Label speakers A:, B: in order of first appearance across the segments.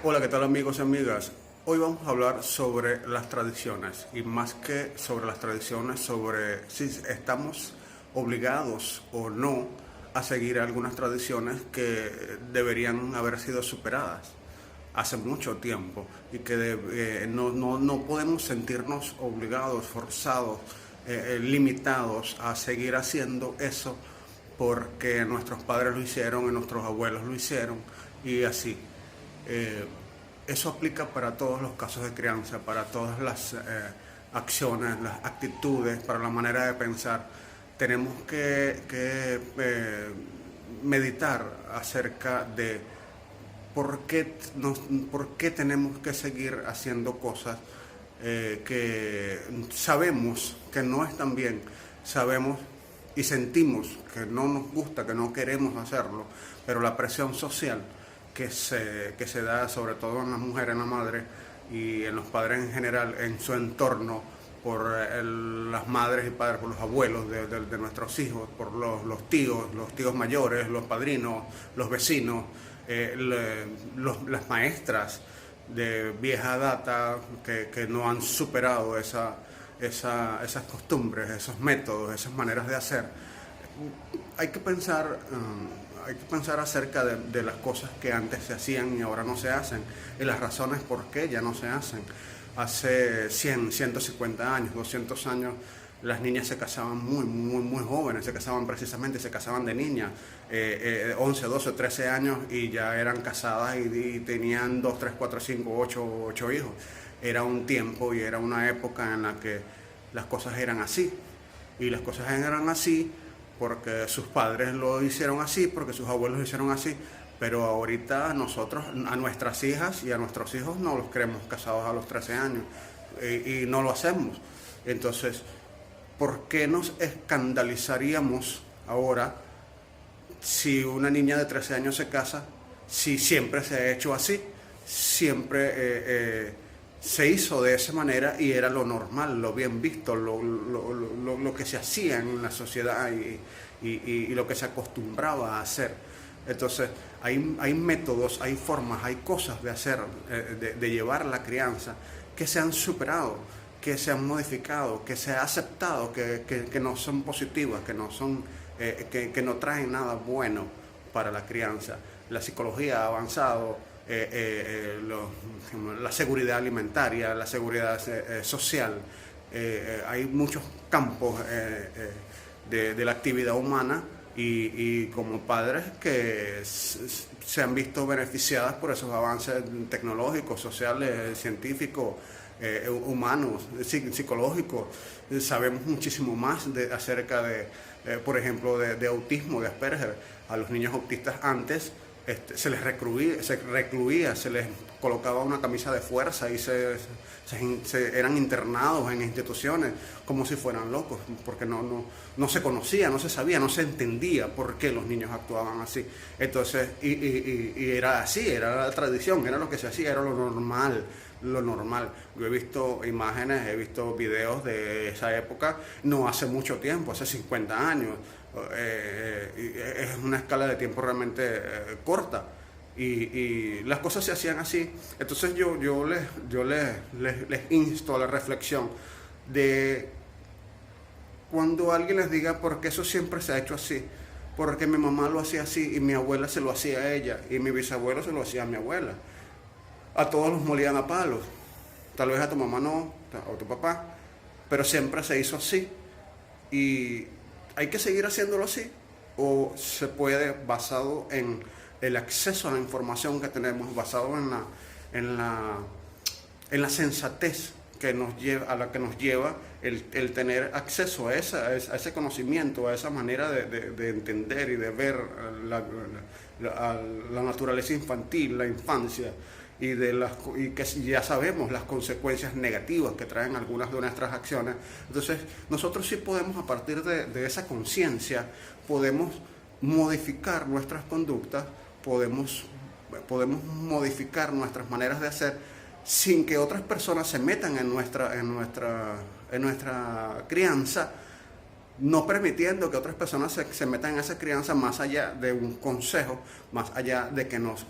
A: Hola, ¿qué tal amigos y amigas? Hoy vamos a hablar sobre las tradiciones y más que sobre las tradiciones, sobre si estamos obligados o no a seguir algunas tradiciones que deberían haber sido superadas hace mucho tiempo y que no podemos sentirnos obligados, forzados, limitados a seguir haciendo eso porque nuestros padres lo hicieron y nuestros abuelos lo hicieron y así. Eh, Eso aplica para todos los casos de crianza, para todas las acciones, las actitudes, para la manera de pensar. Tenemos que meditar acerca de por qué tenemos que seguir haciendo cosas que sabemos que no están bien, sabemos y sentimos que no nos gusta, que no queremos hacerlo, pero la presión social que se da sobre todo en las mujeres, en la madre y en los padres en general, en su entorno, por las madres y padres, por los abuelos de nuestros hijos, por los tíos mayores, los padrinos, los vecinos, las maestras de vieja data que no han superado esas costumbres, esos métodos, esas maneras de hacer. Hay que pensar, hay que pensar acerca de las cosas que antes se hacían y ahora no se hacen y las razones por qué ya no se hacen. Hace 100, 150 años, 200 años, las niñas se casaban muy jóvenes, se casaban de niñas, 11, 12, 13 años y ya eran casadas y tenían 2, 3, 4, 5, 8 hijos. Era un tiempo y era una época en la que las cosas eran así. Y las cosas eran así porque sus padres lo hicieron así, porque sus abuelos lo hicieron así, pero ahorita nosotros, a nuestras hijas y a nuestros hijos no los queremos casados a los 13 años y no lo hacemos. Entonces, ¿por qué nos escandalizaríamos ahora si una niña de 13 años se casa, si siempre se ha hecho así? Siempre se hizo de esa manera y era lo normal, lo bien visto, lo que se hacía en la sociedad y lo que se acostumbraba a hacer. Entonces, hay métodos, hay formas, hay cosas de hacer, de llevar la crianza que se han superado, que se han modificado, que se ha aceptado, que no son positivas, que no son, que no traen nada bueno para la crianza. La psicología ha avanzado, la seguridad alimentaria, la seguridad social. Hay muchos campos de la actividad humana y como padres que se han visto beneficiadas por esos avances tecnológicos, sociales, científicos, humanos, psicológicos. Sabemos muchísimo más acerca de, por ejemplo, de autismo, de Asperger. A los niños autistas antes se les recluía, se les colocaba una camisa de fuerza y eran internados en instituciones como si fueran locos, porque no se conocía, no se sabía, no se entendía por qué los niños actuaban así. Entonces, y era así, era la tradición, era lo que se hacía, era lo normal. Lo normal. Yo he visto imágenes, he visto videos de esa época, no hace mucho tiempo, hace 50 años. Es una escala de tiempo realmente corta y las cosas se hacían así. Entonces les insto a la reflexión de cuando alguien les diga por qué eso siempre se ha hecho así, porque mi mamá lo hacía así y mi abuela se lo hacía a ella y mi bisabuelo se lo hacía a mi abuela. A todos los molían a palos, tal vez a tu mamá no, o a tu papá, pero siempre se hizo así. Y hay que seguir haciéndolo así, o se puede, basado en el acceso a la información que tenemos, basado en la sensatez que a la que nos lleva el tener acceso a ese conocimiento, a esa manera de entender y de ver la naturaleza infantil, la infancia, y que ya sabemos las consecuencias negativas que traen algunas de nuestras acciones. Entonces nosotros sí podemos, a partir de esa conciencia, podemos modificar nuestras conductas, podemos modificar nuestras maneras de hacer sin que otras personas se metan en nuestra crianza no permitiendo que otras personas se metan en esa crianza más allá de un consejo, más allá de que nos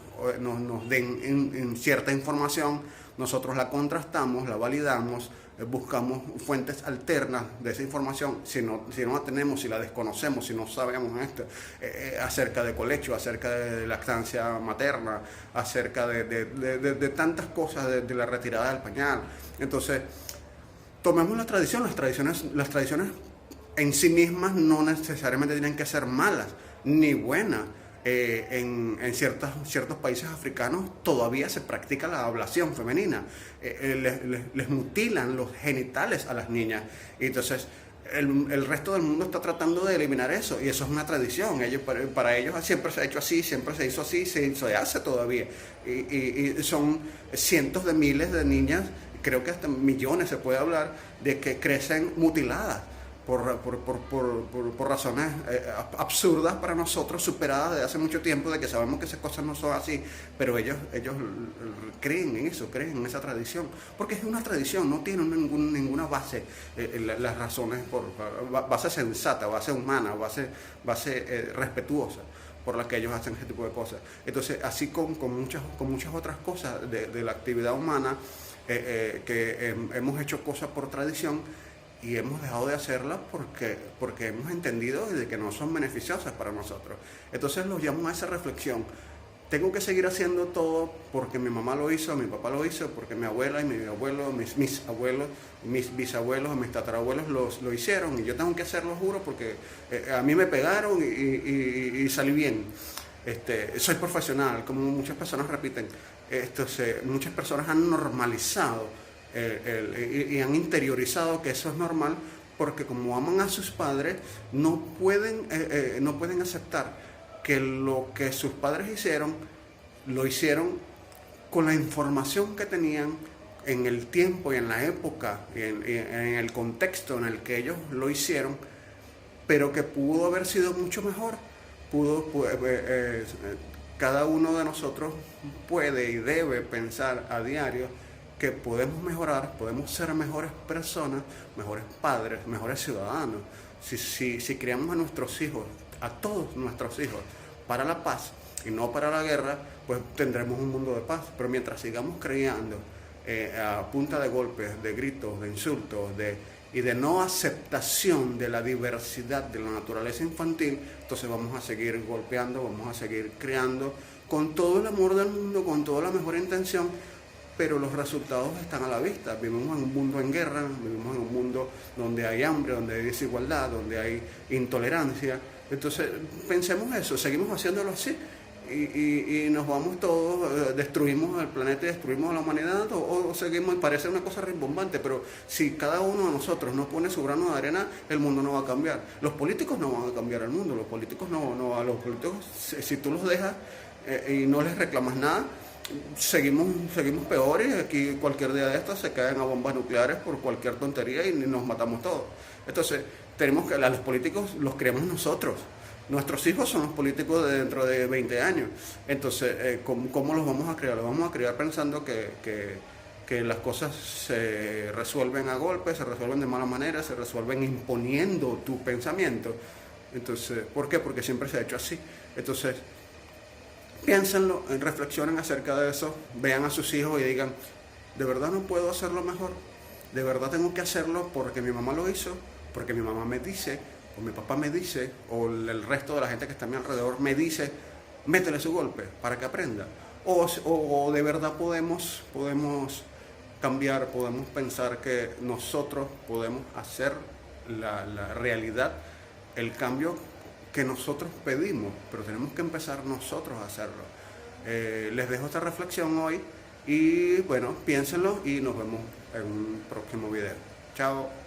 A: den en cierta información, nosotros la contrastamos, la validamos, buscamos fuentes alternas de esa información, si no la tenemos, si la desconocemos, si no sabemos esto, acerca de colecho, acerca de lactancia materna, acerca de tantas cosas, de la retirada del pañal. Entonces, tomemos las tradiciones en sí mismas no necesariamente tienen que ser malas ni buenas. En ciertos países africanos todavía se practica la ablación femenina. Les mutilan los genitales a las niñas. Y entonces el resto del mundo está tratando de eliminar eso. Y eso es una tradición. Para ellos siempre se ha hecho así, siempre se hizo así, se hace todavía. Y son cientos de miles de niñas, creo que hasta millones se puede hablar, de que crecen mutiladas. Por razones absurdas para nosotros, superadas desde hace mucho tiempo, de que sabemos que esas cosas no son así, pero ellos creen en eso, creen en esa tradición, porque es una tradición, no tiene ninguna base, las razones, base sensata, base humana, base respetuosa, por las que ellos hacen ese tipo de cosas. Entonces, así con muchas otras cosas de la actividad humana, que hemos hecho cosas por tradición, y hemos dejado de hacerlas porque hemos entendido de que no son beneficiosas para nosotros. Entonces los llamo a esa reflexión. Tengo que seguir haciendo todo porque mi mamá lo hizo, mi papá lo hizo, porque mi abuela y mi abuelo, mis abuelos, mis bisabuelos, mis tatarabuelos lo hicieron, y yo tengo que hacerlo, juro, porque a mí me pegaron y salí bien. Soy profesional, como muchas personas repiten. Muchas personas han normalizado y han interiorizado que eso es normal, porque como aman a sus padres, no pueden aceptar que lo que sus padres hicieron, lo hicieron con la información que tenían en el tiempo y en la época, en el contexto en el que ellos lo hicieron, pero que pudo haber sido mucho mejor. Cada uno de nosotros puede y debe pensar a diario que podemos mejorar, podemos ser mejores personas, mejores padres, mejores ciudadanos. Si criamos a nuestros hijos, a todos nuestros hijos, para la paz y no para la guerra, pues tendremos un mundo de paz. Pero mientras sigamos criando a punta de golpes, de gritos, de insultos, y de no aceptación de la diversidad de la naturaleza infantil, entonces vamos a seguir golpeando, vamos a seguir criando con todo el amor del mundo, con toda la mejor intención, pero los resultados están a la vista. Vivimos en un mundo en guerra, vivimos en un mundo donde hay hambre, donde hay desigualdad, donde hay intolerancia. Entonces, pensemos eso, seguimos haciéndolo así y nos vamos todos, destruimos el planeta y destruimos a la humanidad, o seguimos, parece una cosa rimbombante, pero si cada uno de nosotros no pone su grano de arena, el mundo no va a cambiar. Los políticos no van a cambiar el mundo, los políticos a los políticos, si tú los dejas y no les reclamas nada, seguimos peores. Aquí cualquier día de estos se caen a bombas nucleares por cualquier tontería y nos matamos todos. Entonces tenemos que, a los políticos los creamos nosotros, nuestros hijos son los políticos de dentro de 20 años. Entonces ¿cómo los vamos a crear? Los vamos a crear pensando que las cosas se resuelven a golpes, se resuelven de mala manera, se resuelven imponiendo tu pensamiento. Entonces, ¿por qué? Porque siempre se ha hecho así. Entonces, piénsenlo, reflexionen acerca de eso, vean a sus hijos y digan, ¿de verdad no puedo hacerlo mejor? ¿De verdad tengo que hacerlo porque mi mamá lo hizo? Porque mi mamá me dice, o mi papá me dice, o el resto de la gente que está a mi alrededor me dice, métele su golpe para que aprenda. O de verdad podemos cambiar, podemos pensar que nosotros podemos hacer la realidad, el cambio que nosotros pedimos, pero tenemos que empezar nosotros a hacerlo. Les dejo esta reflexión hoy y bueno, piénsenlo y nos vemos en un próximo video. Chao.